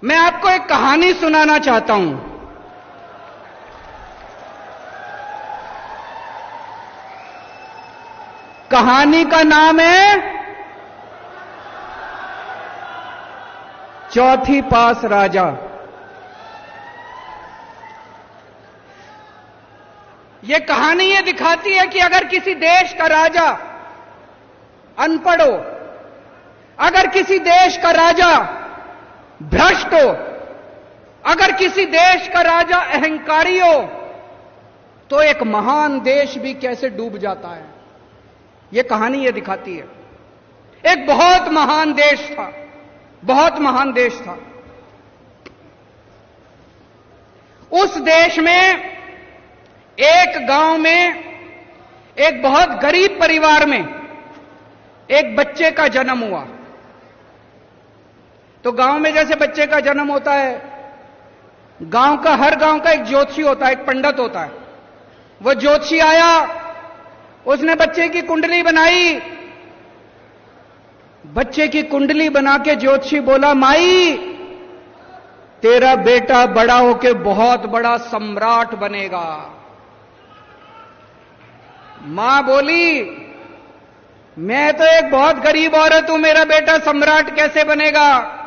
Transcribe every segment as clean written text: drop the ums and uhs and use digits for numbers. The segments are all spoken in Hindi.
मैं आपको एक कहानी सुनाना चाहता हूं। कहानी का नाम है चौथी पास राजा। यह कहानी ये दिखाती है कि अगर किसी देश का राजा अनपढ़ हो, अगर किसी देश का राजा भ्रष्ट हो, अगर किसी देश का राजा अहंकारी हो, तो एक महान देश भी कैसे डूब जाता है। यह कहानी यह दिखाती है। एक बहुत महान देश था, बहुत महान देश था। उस देश में एक गांव में एक बहुत गरीब परिवार में एक बच्चे का जन्म हुआ। तो गांव में जैसे बच्चे का जन्म होता है, हर गांव का एक ज्योतिषी होता है, एक पंडित होता है। वो ज्योतिषी आया, उसने बच्चे की कुंडली बनाई। बच्चे की कुंडली बना के ज्योतिषी बोला, माई तेरा बेटा बड़ा होके बहुत बड़ा सम्राट बनेगा। मां बोली, मैं तो एक बहुत गरीब औरत हूं, मेरा बेटा सम्राट कैसे बनेगा।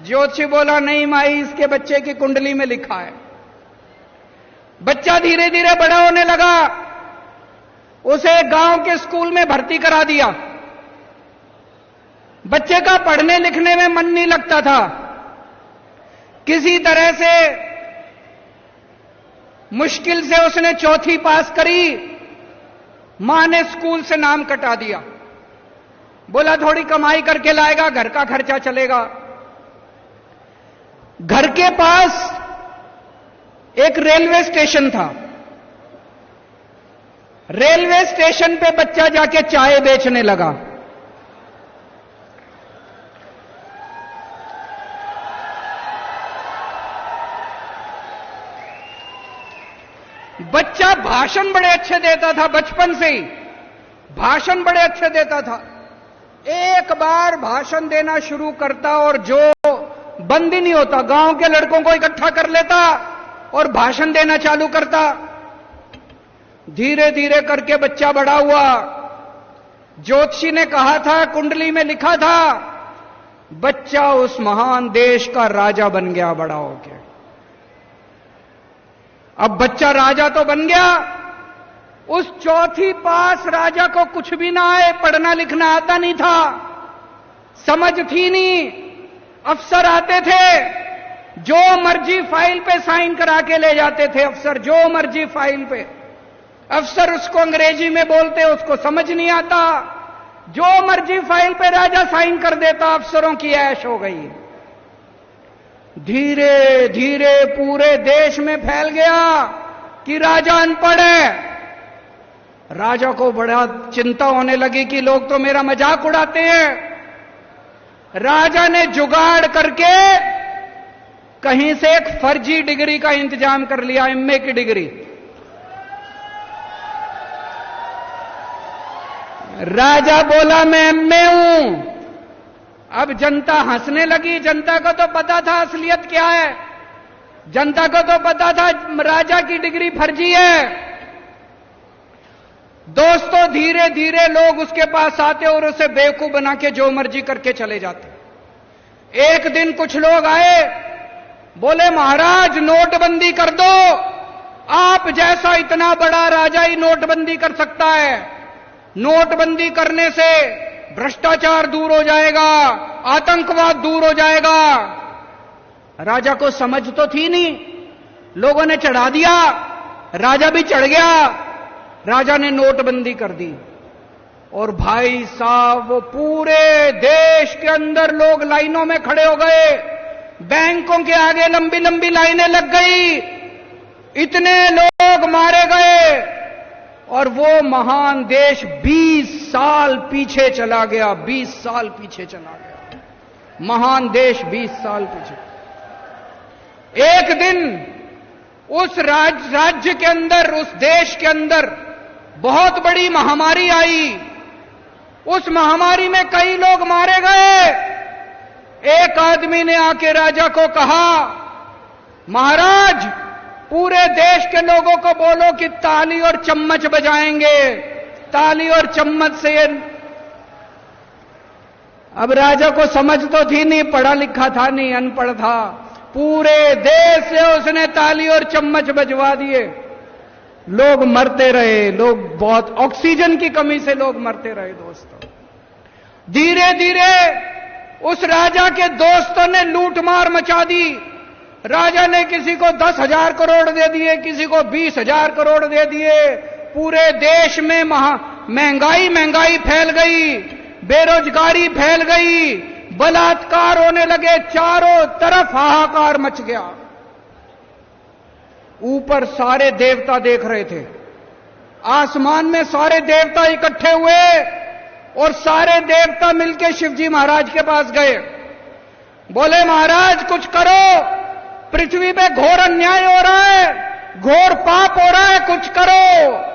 ज्योतिषी बोला, नहीं माई, इसके बच्चे की कुंडली में लिखा है। बच्चा धीरे धीरे बड़ा होने लगा। उसे गांव के स्कूल में भर्ती करा दिया। बच्चे का पढ़ने लिखने में मन नहीं लगता था। किसी तरह से मुश्किल से उसने चौथी पास करी। मां ने स्कूल से नाम कटा दिया। बोला थोड़ी कमाई करके लाएगा, घर का खर्चा चलेगा। घर के पास एक रेलवे स्टेशन था। रेलवे स्टेशन पे बच्चा जाके चाय बेचने लगा। बच्चा भाषण बड़े अच्छे देता था, बचपन से ही भाषण बड़े अच्छे देता था। एक बार भाषण देना शुरू करता और जो बंद ही नहीं होता, गांव के लड़कों को इकट्ठा कर लेता और भाषण देना चालू करता। धीरे धीरे करके बच्चा बड़ा हुआ। ज्योतिषी ने कहा था, कुंडली में लिखा था, बच्चा उस महान देश का राजा बन गया बड़ा होके। अब बच्चा राजा तो बन गया। उस चौथी पास राजा को कुछ भी ना आए, पढ़ना लिखना आता नहीं था, समझ थी नहीं। अफसर आते थे, जो मर्जी फाइल पे साइन करा के ले जाते थे अफसर, जो मर्जी फाइल पे। अफसर उसको अंग्रेजी में बोलते, उसको समझ नहीं आता। जो मर्जी फाइल पे राजा साइन कर देता, अफसरों की ऐश हो गई। धीरे धीरे पूरे देश में फैल गया कि राजा अनपढ़ है। राजा को बड़ा चिंता होने लगी कि लोग तो मेरा मजाक उड़ाते हैं। राजा ने जुगाड़ करके कहीं से एक फर्जी डिग्री का इंतजाम कर लिया, एमए की डिग्री। राजा बोला, मैं एमए हूं। अब जनता हंसने लगी। जनता को तो पता था असलियत क्या है। जनता को तो पता था राजा की डिग्री फर्जी है। दोस्तों, धीरे धीरे लोग उसके पास आते और उसे बेवकूफ बना के जो मर्जी करके चले जाते। एक दिन कुछ लोग आए, बोले, महाराज नोटबंदी कर दो। आप जैसा इतना बड़ा राजा ही नोटबंदी कर सकता है। नोटबंदी करने से भ्रष्टाचार दूर हो जाएगा, आतंकवाद दूर हो जाएगा। राजा को समझ तो थी नहीं, लोगों ने चढ़ा दिया, राजा भी चढ़ गया। राजा ने नोटबंदी कर दी और भाई साहब वो पूरे देश के अंदर लोग लाइनों में खड़े हो गए। बैंकों के आगे लंबी लंबी लाइनें लग गई। इतने लोग मारे गए और वो महान देश 20 साल पीछे चला गया। 20 साल पीछे चला गया महान देश, 20 साल पीछे। एक दिन उस राज्य के अंदर, उस देश के अंदर बहुत बड़ी महामारी आई। उस महामारी में कई लोग मारे गए। एक आदमी ने आके राजा को कहा, महाराज पूरे देश के लोगों को बोलो कि ताली और चम्मच बजाएंगे, ताली और चम्मच से ये। अब राजा को समझ तो थी नहीं, पढ़ा लिखा था नहीं, अनपढ़ था। पूरे देश से उसने ताली और चम्मच बजवा दिए। लोग मरते रहे, लोग बहुत ऑक्सीजन की कमी से लोग मरते रहे दोस्तों। धीरे धीरे उस राजा के दोस्तों ने लूटमार मचा दी। राजा ने किसी को 10,000 करोड़ दे दिए, किसी को 20,000 करोड़ दे दिए। पूरे देश में महंगाई फैल गई, बेरोजगारी फैल गई, बलात्कार होने लगे, चारों तरफ हाहाकार मच गया। ऊपर सारे देवता देख रहे थे, आसमान में सारे देवता इकट्ठे हुए और सारे देवता मिलकर शिवजी महाराज के पास गए। बोले, महाराज कुछ करो, पृथ्वी पे घोर अन्याय हो रहा है, घोर पाप हो रहा है, कुछ करो।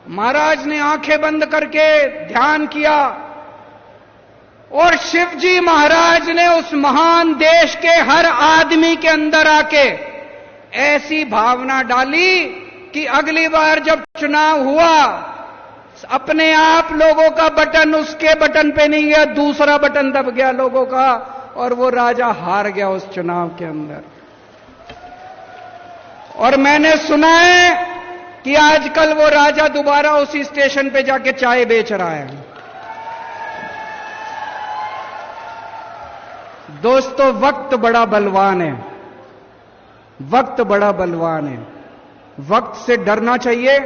महाराज ने आंखें बंद करके ध्यान किया और शिवजी महाराज ने उस महान देश के हर आदमी के अंदर आके ऐसी भावना डाली कि अगली बार जब चुनाव हुआ, अपने आप लोगों का बटन उसके बटन पे नहीं गया, दूसरा बटन दब गया लोगों का, और वो राजा हार गया उस चुनाव के अंदर। और मैंने सुना है कि आजकल वो राजा दोबारा उसी स्टेशन पे जाके चाय बेच रहा है। दोस्तों, वक्त बड़ा बलवान है, वक्त बड़ा बलवान है। वक्त से डरना चाहिए,